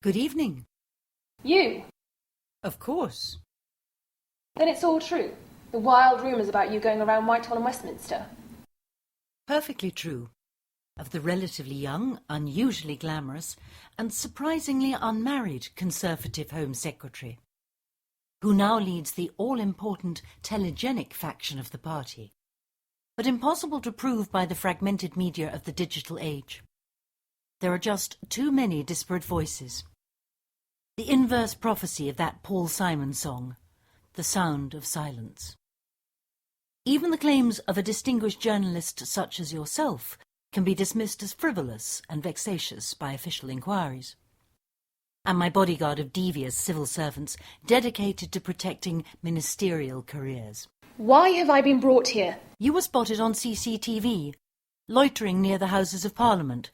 Good evening. You? Of course. Then it's all true. The wild rumours about you going around Whitehall and Westminster. Perfectly true. Of the relatively young, unusually glamorous, and surprisingly unmarried Conservative Home Secretary, who now leads the all-important telegenic faction of the party, but impossible to prove by the fragmented media of the digital age. There are just too many disparate voices. The inverse prophecy of that Paul Simon song, The Sound of Silence. Even the claims of a distinguished journalist such as yourself can be dismissed as frivolous and vexatious by official inquiries. And my bodyguard of devious civil servants dedicated to protecting ministerial careers. Why have I been brought here? You were spotted on CCTV, loitering near the Houses of Parliament,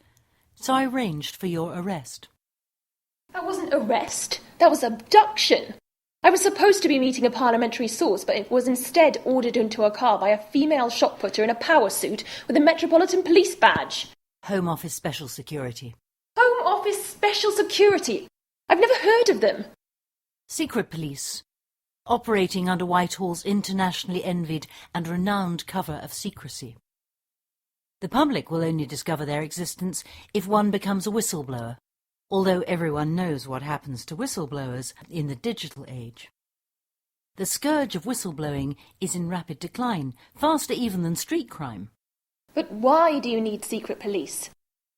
so I arranged for your arrest. That wasn't arrest. That was abduction. I was supposed to be meeting a parliamentary source, but it was instead ordered into a car by a female shot-putter in a power suit with a Metropolitan Police badge. Home Office Special Security. Home Office Special Security? I've never heard of them. Secret police, operating under Whitehall's internationally envied and renowned cover of secrecy. The public will only discover their existence if one becomes a whistleblower, although everyone knows what happens to whistleblowers in the digital age. The scourge of whistleblowing is in rapid decline, faster even than street crime. But why do you need secret police?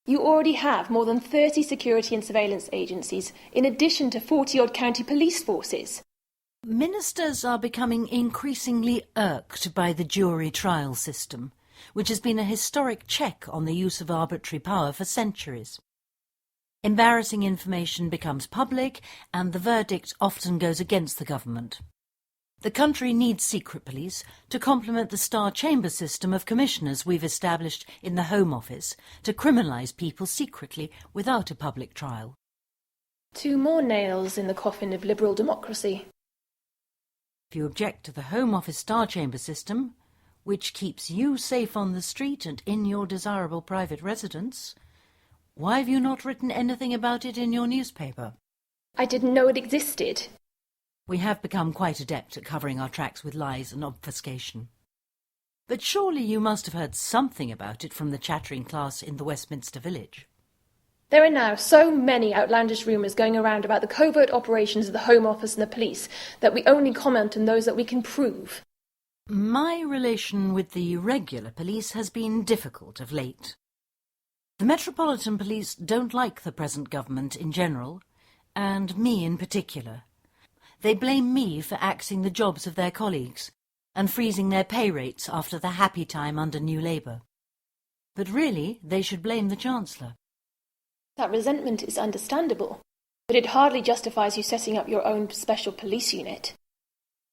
You already have more than 30 security and surveillance agencies, in addition to 40-odd county police forces. Ministers are becoming increasingly irked by the jury trial system, which has been a historic check on the use of arbitrary power for centuries. Embarrassing information becomes public, and the verdict often goes against the government. The country needs secret police to complement the star chamber system of commissioners we've established in the Home Office to criminalise people secretly without a public trial. 2 more nails in the coffin of liberal democracy. If you object to the Home Office star chamber system, which keeps you safe on the street and in your desirable private residence, why have you not written anything about it in your newspaper? I didn't know it existed. We have become quite adept at covering our tracks with lies and obfuscation. But surely you must have heard something about it from the chattering class in the Westminster village. There are now so many outlandish rumours going around about the covert operations of the Home Office and the police that we only comment on those that we can prove. My relation with the regular police has been difficult of late. The Metropolitan Police don't like the present government in general, and me in particular. They blame me for axing the jobs of their colleagues and freezing their pay rates after the happy time under New Labour. But really, they should blame the Chancellor. That resentment is understandable, but it hardly justifies you setting up your own special police unit.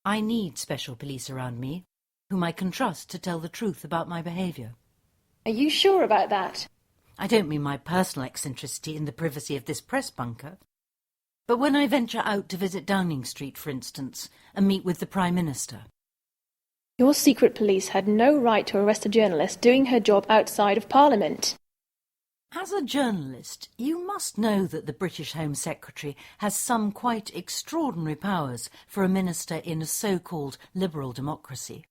I need special police around me, whom I can trust to tell the truth about my behaviour. Are you sure about that? I don't mean my personal eccentricity in the privacy of this press bunker, but when I venture out to visit Downing Street, for instance, and meet with the Prime Minister. Your secret police had no right to arrest a journalist doing her job outside of Parliament. As a journalist, you must know that the British Home Secretary has some quite extraordinary powers for a minister in a so-called liberal democracy.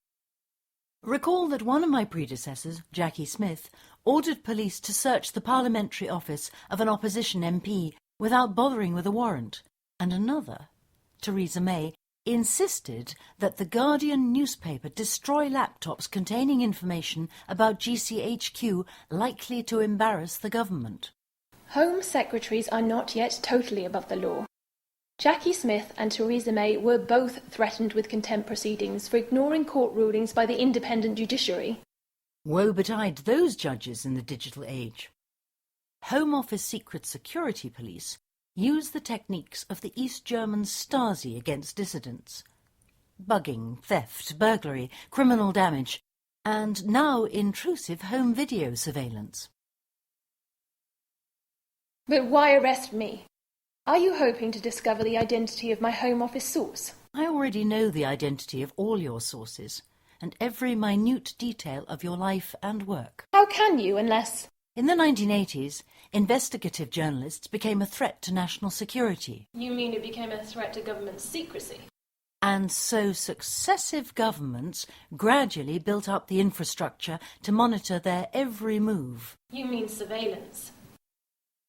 Recall that one of my predecessors, Jackie Smith, ordered police to search the parliamentary office of an opposition MP without bothering with a warrant, and another, Theresa May, insisted that the Guardian newspaper destroy laptops containing information about GCHQ likely to embarrass the government. Home Secretaries are not yet totally above the law. Jackie Smith and Theresa May were both threatened with contempt proceedings for ignoring court rulings by the independent judiciary. Woe betide those judges in the digital age. Home Office secret security police use the techniques of the East German Stasi against dissidents. Bugging, theft, burglary, criminal damage, and now intrusive home video surveillance. But why arrest me? Are you hoping to discover the identity of my Home Office source? I already know the identity of all your sources, and every minute detail of your life and work. How can you, unless... In the 1980s, investigative journalists became a threat to national security. You mean it became a threat to government secrecy? And so successive governments gradually built up the infrastructure to monitor their every move. You mean surveillance?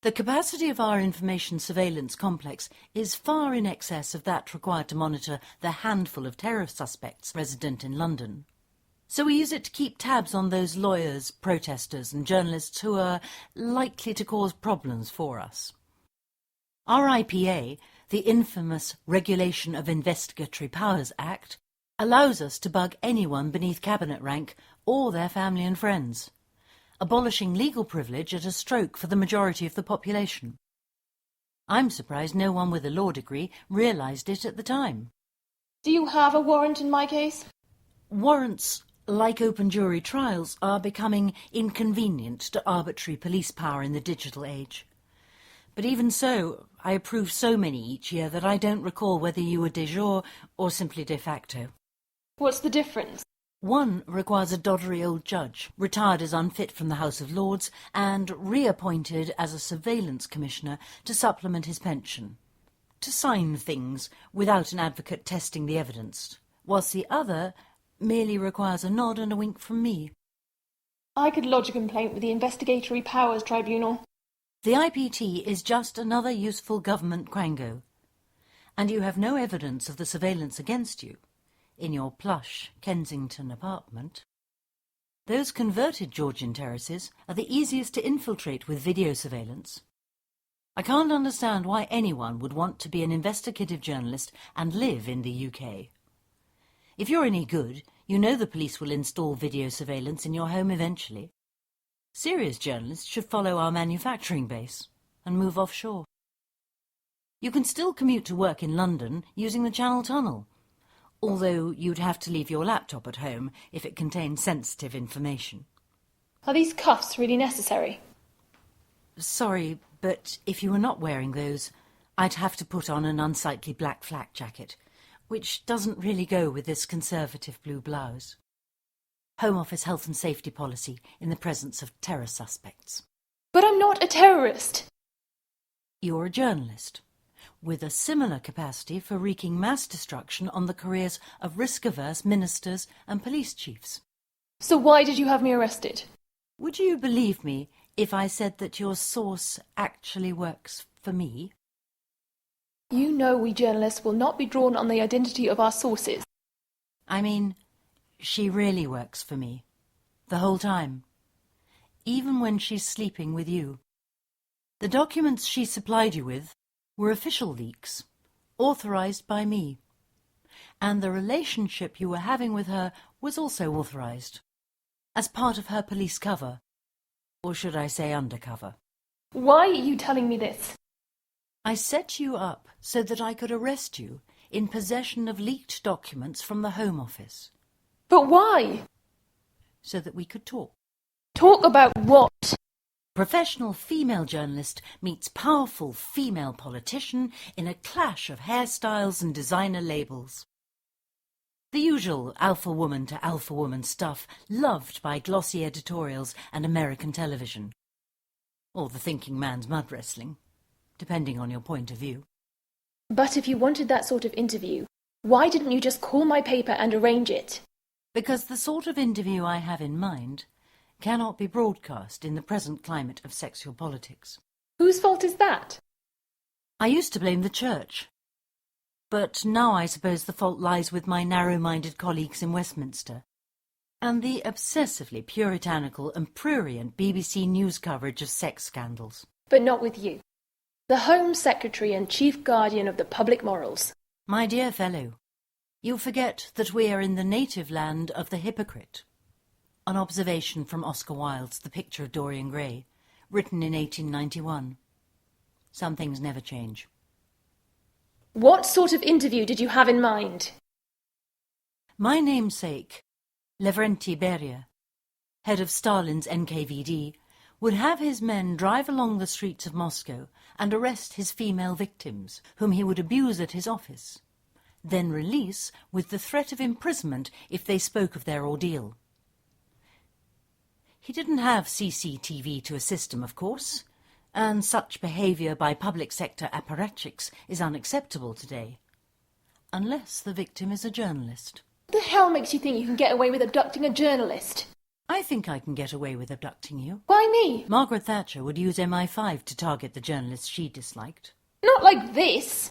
The capacity of our information surveillance complex is far in excess of that required to monitor the handful of terror suspects resident in London. So we use it to keep tabs on those lawyers, protesters and journalists who are likely to cause problems for us. Our IPA, the infamous Regulation of Investigatory Powers Act, allows us to bug anyone beneath cabinet rank or their family and friends, abolishing legal privilege at a stroke for the majority of the population. I'm surprised no one with a law degree realised it at the time. Do you have a warrant in my case? Warrants, like open jury trials, are becoming inconvenient to arbitrary police power in the digital age. But even so, I approve so many each year that I don't recall whether you were de jure or simply de facto. What's the difference? One requires a doddery old judge, retired as unfit from the House of Lords and reappointed as a surveillance commissioner to supplement his pension, to sign things without an advocate testing the evidence, whilst the other merely requires a nod and a wink from me. I could lodge a complaint with the Investigatory Powers Tribunal. The IPT is just another useful government quango, and you have no evidence of the surveillance against you in your plush Kensington apartment. Those converted Georgian terraces are the easiest to infiltrate with video surveillance. I can't understand why anyone would want to be an investigative journalist and live in the UK. If you're any good, you know the police will install video surveillance in your home eventually. Serious journalists should follow our manufacturing base and move offshore. You can still commute to work in London using the Channel Tunnel, although you'd have to leave your laptop at home if it contained sensitive information. Are these cuffs really necessary? Sorry, but if you were not wearing those, I'd have to put on an unsightly black flak jacket, which doesn't really go with this conservative blue blouse. Home Office health and safety policy in the presence of terror suspects. But I'm not a terrorist. You're a journalist, with a similar capacity for wreaking mass destruction on the careers of risk-averse ministers and police chiefs. So why did you have me arrested? Would you believe me if I said that your source actually works for me? You know we journalists will not be drawn on the identity of our sources. I mean, she really works for me, the whole time, even when she's sleeping with you. The documents she supplied you with were official leaks, authorised by me, and the relationship you were having with her was also authorised, as part of her police cover, or should I say undercover. Why are you telling me this? I set you up so that I could arrest you in possession of leaked documents from the Home Office. But why? So that we could talk. Talk about what? Professional female journalist meets powerful female politician in a clash of hairstyles and designer labels. The usual alpha woman to alpha woman stuff loved by glossy editorials and American television. Or the thinking man's mud wrestling, depending on your point of view. But if you wanted that sort of interview, why didn't you just call my paper and arrange it? Because the sort of interview I have in mind cannot be broadcast in the present climate of sexual politics. Whose fault is that? I used to blame the church, but now I suppose the fault lies with my narrow-minded colleagues in Westminster and the obsessively puritanical and prurient BBC news coverage of sex scandals. But not with you, the Home Secretary and Chief Guardian of the public morals. My dear fellow, you forget that we are in the native land of the hypocrite. An observation from Oscar Wilde's The Picture of Dorian Gray, written in 1891. Some things never change. What sort of interview did you have in mind? My namesake, Lavrenti Beria, head of Stalin's NKVD, would have his men drive along the streets of Moscow and arrest his female victims, whom he would abuse at his office, then release with the threat of imprisonment if they spoke of their ordeal. He didn't have CCTV to assist him, of course, and such behaviour by public sector apparatchiks is unacceptable today, unless the victim is a journalist. What the hell makes you think you can get away with abducting a journalist? I think I can get away with abducting you. Why me? Margaret Thatcher would use MI5 to target the journalists she disliked. Not like this.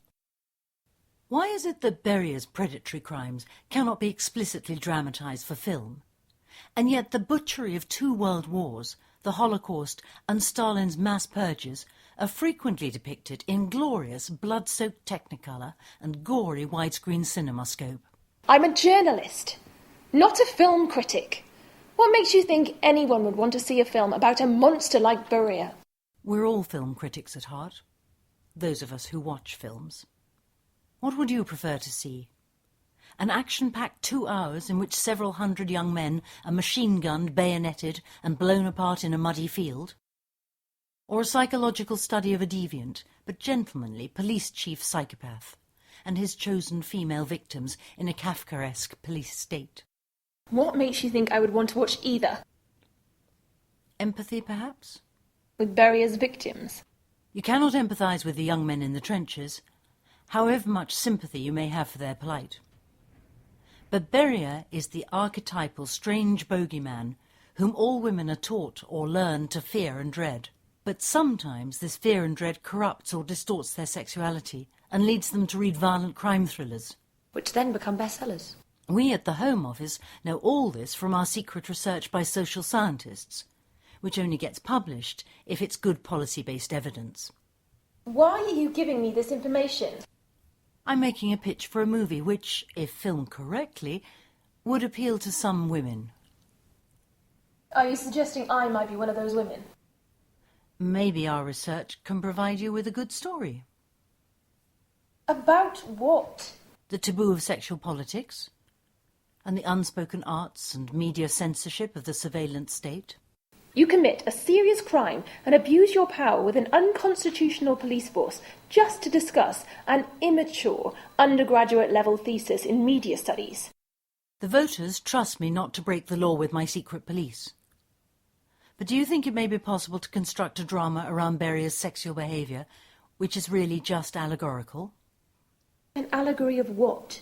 Why is it that Beria's predatory crimes cannot be explicitly dramatised for film? And yet the butchery of 2 world wars, the Holocaust and Stalin's mass purges are frequently depicted in glorious blood-soaked technicolor and gory widescreen cinemascope. I'm a journalist, not a film critic. What makes you think anyone would want to see a film about a monster like Beria? We're all film critics at heart, those of us who watch films. What would you prefer to see? An action-packed 2 hours in which several hundred young men are machine-gunned, bayoneted and blown apart in a muddy field? Or a psychological study of a deviant but gentlemanly police chief psychopath and his chosen female victims in a Kafkaesque police state? What makes you think I would want to watch either? Empathy, perhaps? With Beria's victims? You cannot empathise with the young men in the trenches, however much sympathy you may have for their plight. But Beria is the archetypal strange bogeyman whom all women are taught or learn to fear and dread. But sometimes this fear and dread corrupts or distorts their sexuality and leads them to read violent crime thrillers, Which then become bestsellers. We at the Home Office know all this from our secret research by social scientists, which only gets published if it's good policy-based evidence. Why are you giving me this information? I'm making a pitch for a movie which, if filmed correctly, would appeal to some women. Are you suggesting I might be one of those women? Maybe our research can provide you with a good story. About what? The taboo of sexual politics, and the unspoken arts and media censorship of the surveillance state. You commit a serious crime and abuse your power with an unconstitutional police force just to discuss an immature undergraduate level thesis in media studies. The voters trust me not to break the law with my secret police. But do you think it may be possible to construct a drama around Beria's sexual behaviour, which is really just allegorical? An allegory of what?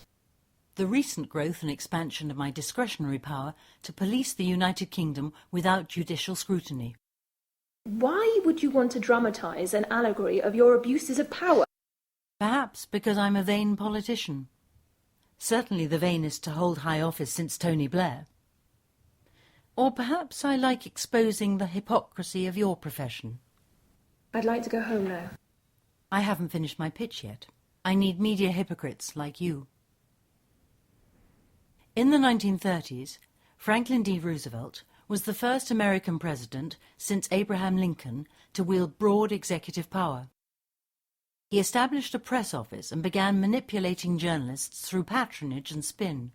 The recent growth and expansion of my discretionary power to police the United Kingdom without judicial scrutiny. Why would you want to dramatise an allegory of your abuses of power? Perhaps because I'm a vain politician. Certainly the vainest to hold high office since Tony Blair. Or perhaps I like exposing the hypocrisy of your profession. I'd like to go home now. I haven't finished my pitch yet. I need media hypocrites like you. In the 1930s, Franklin D. Roosevelt was the first American president since Abraham Lincoln to wield broad executive power. He established a press office and began manipulating journalists through patronage and spin.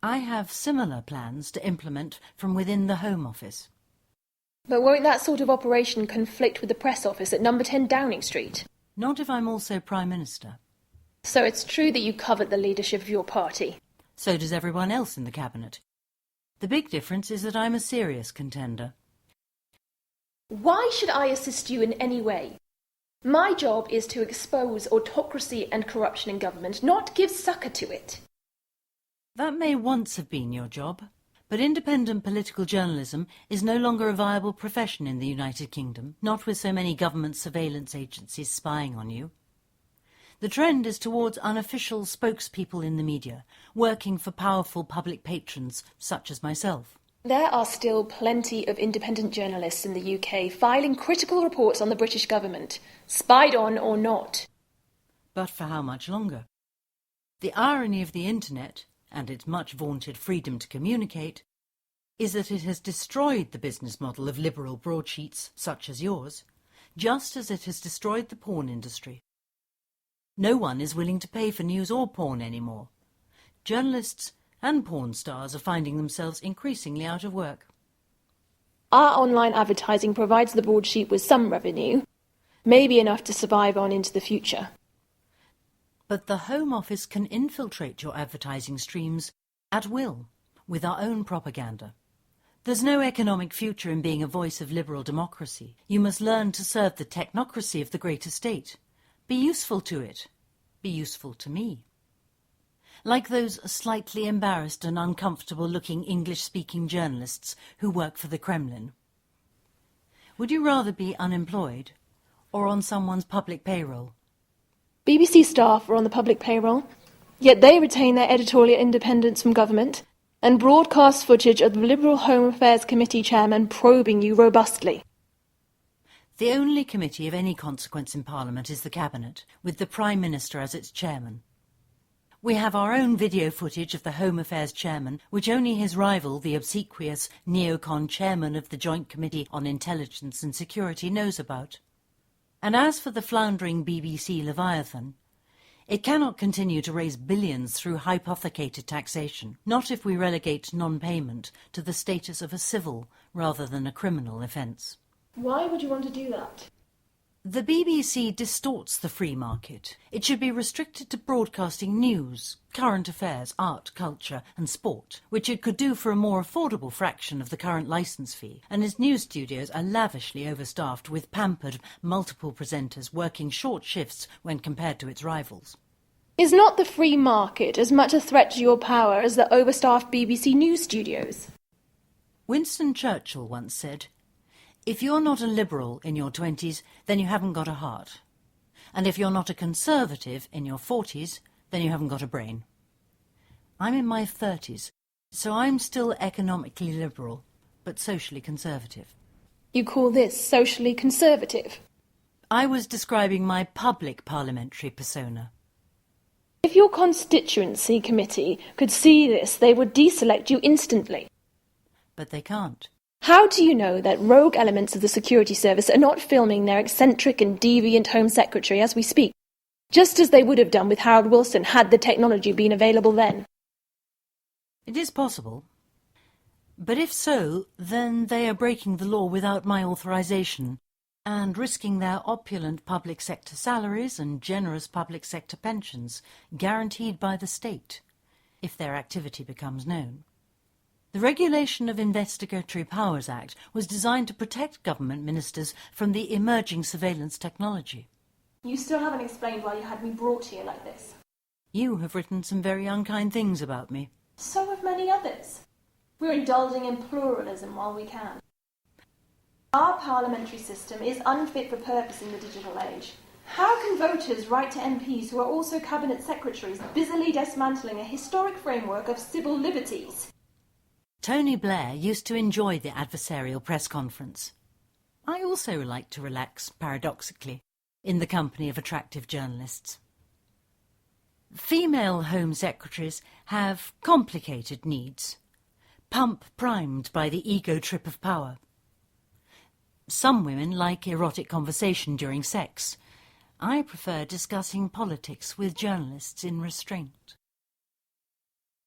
I have similar plans to implement from within the Home Office. But won't that sort of operation conflict with the press office at number 10 Downing Street? Not if I'm also Prime Minister. So it's true that you covet the leadership of your party. So does everyone else in the cabinet. The big difference is that I'm a serious contender. Why should I assist you in any way? My job is to expose autocracy and corruption in government, not give succour to it. That may once have been your job, but independent political journalism is no longer a viable profession in the United Kingdom, not with so many government surveillance agencies spying on you. The trend is towards unofficial spokespeople in the media, working for powerful public patrons such as myself. There are still plenty of independent journalists in the UK filing critical reports on the British government, spied on or not. But for how much longer? The irony of the internet, and its much vaunted freedom to communicate, is that it has destroyed the business model of liberal broadsheets such as yours, just as it has destroyed the porn industry. No one is willing to pay for news or porn anymore. Journalists and porn stars are finding themselves increasingly out of work. Our online advertising provides the broadsheet with some revenue, maybe enough to survive on into the future. But the Home Office can infiltrate your advertising streams at will with our own propaganda. There's no economic future in being a voice of liberal democracy. You must learn to serve the technocracy of the greater state. Be useful to it. Be useful to me. Like those slightly embarrassed and uncomfortable-looking English-speaking journalists who work for the Kremlin. Would you rather be unemployed or on someone's public payroll? BBC staff are on the public payroll, yet they retain their editorial independence from government and broadcast footage of the Liberal Home Affairs Committee chairman probing you robustly. The only committee of any consequence in Parliament is the Cabinet, with the Prime Minister as its chairman. We have our own video footage of the Home Affairs chairman, which only his rival, the obsequious neocon chairman of the Joint Committee on Intelligence and Security, knows about. And as for the floundering BBC Leviathan, it cannot continue to raise billions through hypothecated taxation, not if we relegate non-payment to the status of a civil rather than a criminal offence. Why would you want to do that? The BBC distorts the free market. It should be restricted to broadcasting news, current affairs, art, culture and sport, which it could do for a more affordable fraction of the current licence fee, and its news studios are lavishly overstaffed with pampered, multiple presenters working short shifts when compared to its rivals. Is not the free market as much a threat to your power as the overstaffed BBC news studios? Winston Churchill once said, "If you're not a liberal in your 20s, then you haven't got a heart. And if you're not a conservative in your 40s, then you haven't got a brain." I'm in my 30s, so I'm still economically liberal, but socially conservative. You call this socially conservative? I was describing my public parliamentary persona. If your constituency committee could see this, they would deselect you instantly. But they can't. How do you know that rogue elements of the security service are not filming their eccentric and deviant Home Secretary as we speak, just as they would have done with Harold Wilson had the technology been available then? It is possible. But if so, then they are breaking the law without my authorization and risking their opulent public sector salaries and generous public sector pensions, guaranteed by the state, if their activity becomes known. The Regulation of Investigatory Powers Act was designed to protect government ministers from the emerging surveillance technology. You still haven't explained why you had me brought here like this. You have written some very unkind things about me. So have many others. We're indulging in pluralism while we can. Our parliamentary system is unfit for purpose in the digital age. How can voters write to MPs who are also cabinet secretaries, busily dismantling a historic framework of civil liberties? Tony Blair used to enjoy the adversarial press conference. I also like to relax, paradoxically, in the company of attractive journalists. Female Home Secretaries have complicated needs, pump-primed by the ego trip of power. Some women like erotic conversation during sex. I prefer discussing politics with journalists in restraint.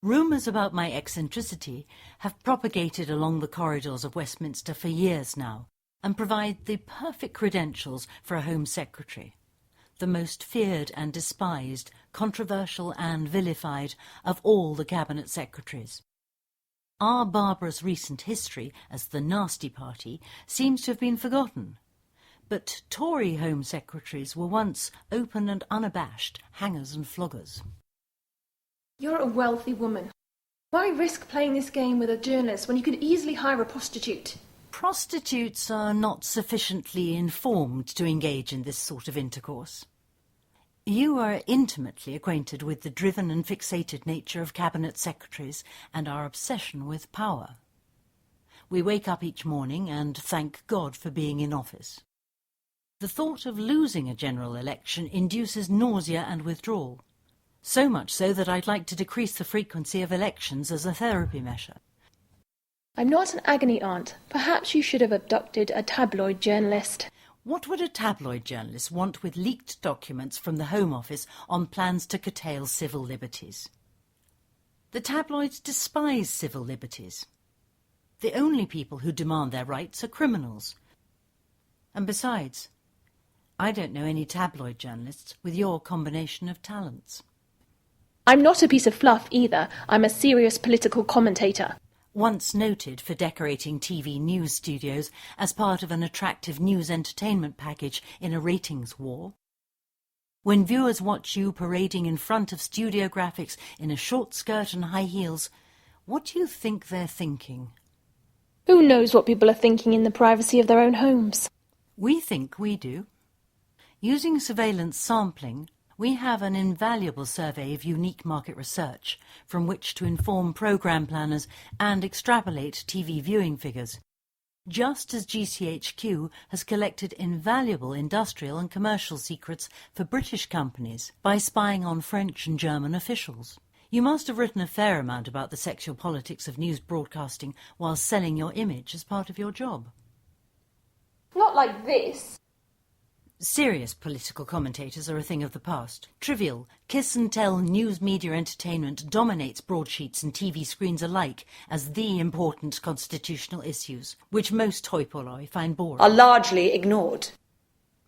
Rumours about my eccentricity have propagated along the corridors of Westminster for years now and provide the perfect credentials for a Home Secretary, the most feared and despised, controversial and vilified of all the Cabinet Secretaries. Our barbarous recent history as the Nasty Party seems to have been forgotten, but Tory Home Secretaries were once open and unabashed hangers and floggers. You're a wealthy woman. Why risk playing this game with a journalist when you could easily hire a prostitute? Prostitutes are not sufficiently informed to engage in this sort of intercourse. You are intimately acquainted with the driven and fixated nature of Cabinet Secretaries and our obsession with power. We wake up each morning and thank God for being in office. The thought of losing a general election induces nausea and withdrawal, so much so that I'd like to decrease the frequency of elections as a therapy measure. I'm not an agony aunt. Perhaps you should have abducted a tabloid journalist. What would a tabloid journalist want with leaked documents from the Home Office on plans to curtail civil liberties? The tabloids despise civil liberties. The only people who demand their rights are criminals. And besides, I don't know any tabloid journalists with your combination of talents. I'm not a piece of fluff either. I'm a serious political commentator. once noted for decorating TV news studios as part of an attractive news entertainment package in a ratings war. When viewers watch you parading in front of studio graphics in a short skirt and high heels, what do you think they're thinking? Who knows what people are thinking in the privacy of their own homes? We think we do. Using surveillance sampling, we have an invaluable survey of unique market research from which to inform programme planners and extrapolate TV viewing figures, just as GCHQ has collected invaluable industrial and commercial secrets for British companies by spying on French and German officials. You must have written a fair amount about the sexual politics of news broadcasting while selling your image as part of your job. Not like this. Serious political commentators are a thing of the past. Trivial, kiss-and-tell news media entertainment dominates broadsheets and TV screens alike as the important constitutional issues, which most hoi polloi find boring. Are largely ignored.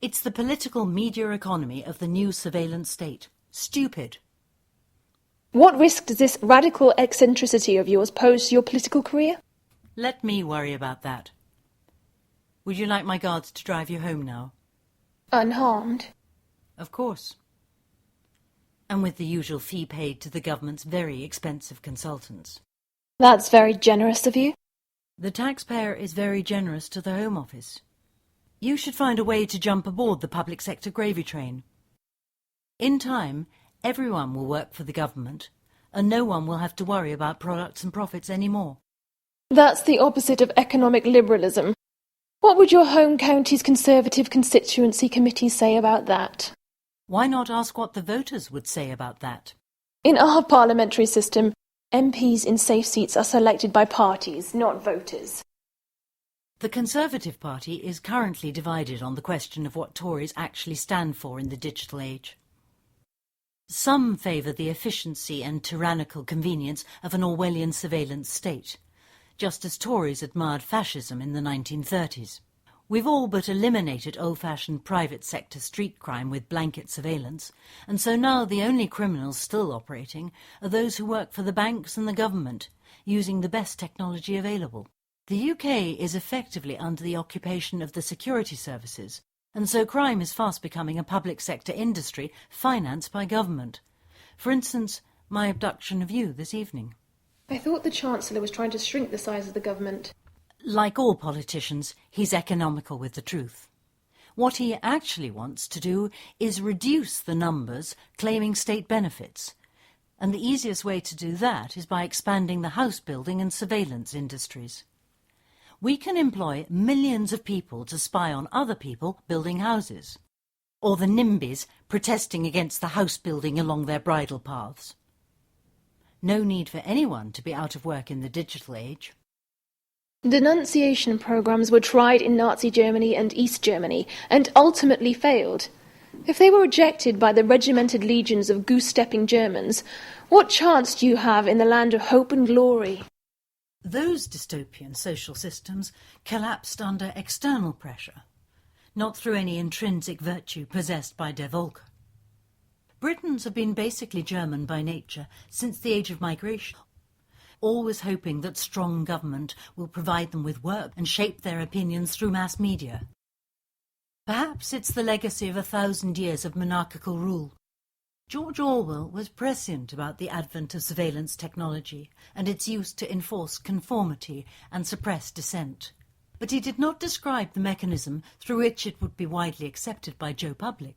It's the political media economy of the new surveillance state. Stupid. What risk does this radical eccentricity of yours pose to your political career? Let me worry about that. Would you like my guards to drive you home now? Unharmed? Of course. And with the usual fee paid to the government's very expensive consultants. That's very generous of you. The taxpayer is very generous to the Home Office. You should find a way to jump aboard the public sector gravy train. In time, everyone will work for the government, and no one will have to worry about products and profits anymore. That's the opposite of economic liberalism. What would your home county's Conservative constituency committee say about that? Why not ask what the voters would say about that? In our parliamentary system, MPs in safe seats are selected by parties, not voters. The Conservative Party is currently divided on the question of what Tories actually stand for in the digital age. Some favour the efficiency and tyrannical convenience of an Orwellian surveillance state, just as Tories admired fascism in the 1930s. We've all but eliminated old-fashioned private sector street crime with blanket surveillance, and so now the only criminals still operating are those who work for the banks and the government, using the best technology available. The UK is effectively under the occupation of the security services, and so crime is fast becoming a public sector industry financed by government. For instance, my abduction of you this evening. I thought the Chancellor was trying to shrink the size of the government. Like all politicians, he's economical with the truth. What he actually wants to do is reduce the numbers claiming state benefits, and the easiest way to do that is by expanding the house building and surveillance industries. We can employ millions of people to spy on other people building houses, or the NIMBYs protesting against the house building along their bridle paths. No need for anyone to be out of work in the digital age. Denunciation programs were tried in Nazi Germany and East Germany, and ultimately failed. If they were rejected by the regimented legions of goose-stepping Germans, what chance do you have in the land of hope and glory? Those dystopian social systems collapsed under external pressure, not through any intrinsic virtue possessed by Der Volker. Britons have been basically German by nature since the age of migration, always hoping that strong government will provide them with work and shape their opinions through mass media. Perhaps it's the legacy of 1,000 years of monarchical rule. George Orwell was prescient about the advent of surveillance technology and its use to enforce conformity and suppress dissent. But he did not describe the mechanism through which it would be widely accepted by Joe Public.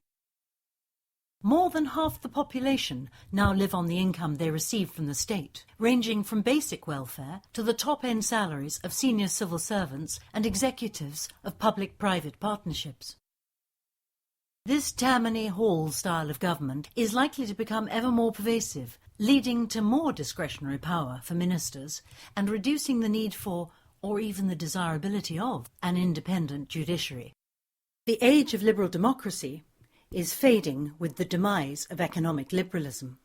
More than half the population now live on the income they receive from the state, ranging from basic welfare to the top-end salaries of senior civil servants and executives of public-private partnerships. This Tammany Hall style of government is likely to become ever more pervasive, leading to more discretionary power for ministers and reducing the need for, or even the desirability of, an independent judiciary. The age of liberal democracy is fading with the demise of economic liberalism.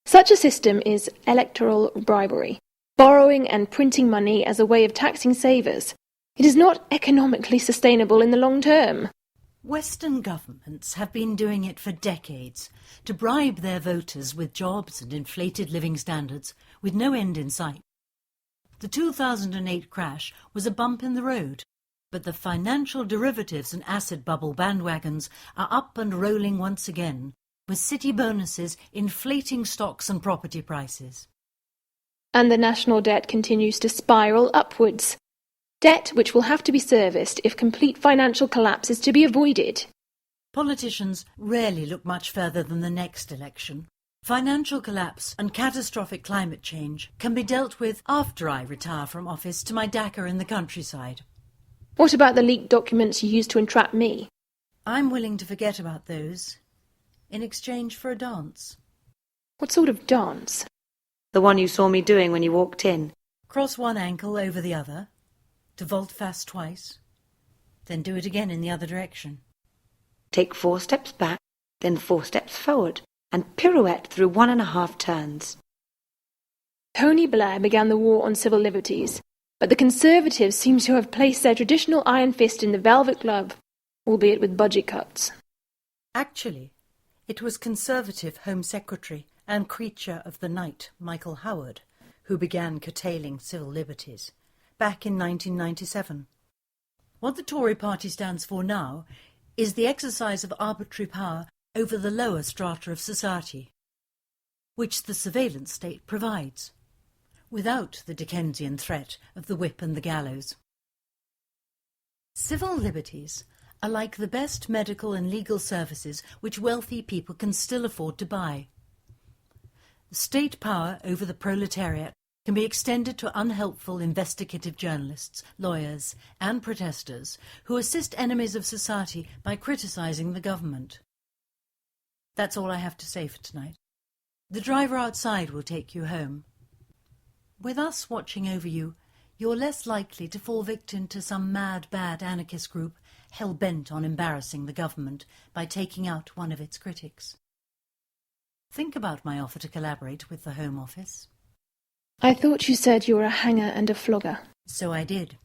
Such a system is electoral bribery, borrowing and printing money as a way of taxing savers. It is not economically sustainable in the long term. Western governments have been doing it for decades to bribe their voters with jobs and inflated living standards with no end in sight. The 2008 crash was a bump in the road, but the financial derivatives and asset bubble bandwagons are up and rolling once again, with city bonuses inflating stocks and property prices. And the national debt continues to spiral upwards. Debt which will have to be serviced if complete financial collapse is to be avoided. Politicians rarely look much further than the next election. Financial collapse and catastrophic climate change can be dealt with after I retire from office to my dacha in the countryside. What about the leaked documents you used to entrap me? I'm willing to forget about those in exchange for a dance. What sort of dance? The one you saw me doing when you walked in. Cross one ankle over the other, to vault fast twice, then do it again in the other direction. Take 4 steps back, then 4 steps forward, and pirouette through 1.5 turns. Tony Blair began the war on civil liberties, but the Conservatives seem to have placed their traditional iron fist in the velvet glove, albeit with budget cuts. Actually, it was Conservative Home Secretary and creature of the night, Michael Howard, who began curtailing civil liberties back in 1997. What the Tory party stands for now is the exercise of arbitrary power over the lower strata of society, which the surveillance state provides, without the Dickensian threat of the whip and the gallows. Civil liberties are like the best medical and legal services which wealthy people can still afford to buy. State power over the proletariat can be extended to unhelpful investigative journalists, lawyers and protesters who assist enemies of society by criticising the government. That's all I have to say for tonight. The driver outside will take you home. With us watching over you, you're less likely to fall victim to some mad, bad anarchist group hell-bent on embarrassing the government by taking out one of its critics. Think about my offer to collaborate with the Home Office. I thought you said you were a hanger and a flogger. So I did.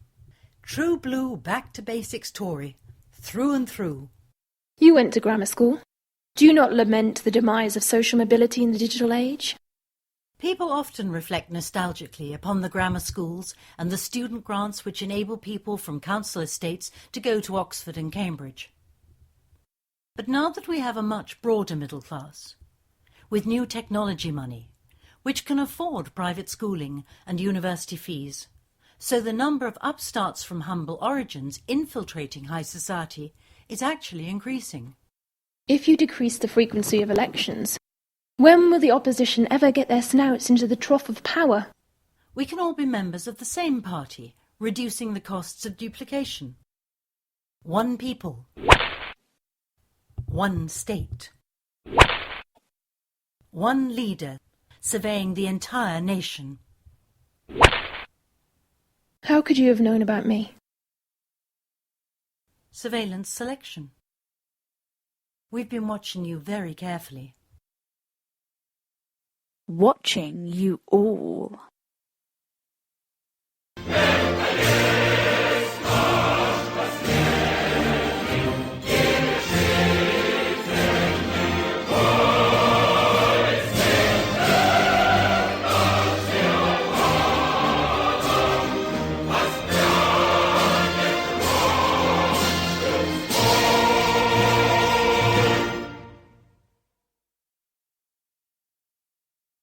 True blue, back to basics Tory, through and through. You went to grammar school. Do you not lament the demise of social mobility in the digital age? People often reflect nostalgically upon the grammar schools and the student grants which enable people from council estates to go to Oxford and Cambridge. But now that we have a much broader middle class, with new technology money, which can afford private schooling and university fees, so the number of upstarts from humble origins infiltrating high society is actually increasing. If you decrease the frequency of elections, when will the opposition ever get their snouts into the trough of power? We can all be members of the same party, reducing the costs of duplication. One people. One state. One leader, surveying the entire nation. How could you have known about me? Surveillance selection. We've been watching you very carefully. Watching you all.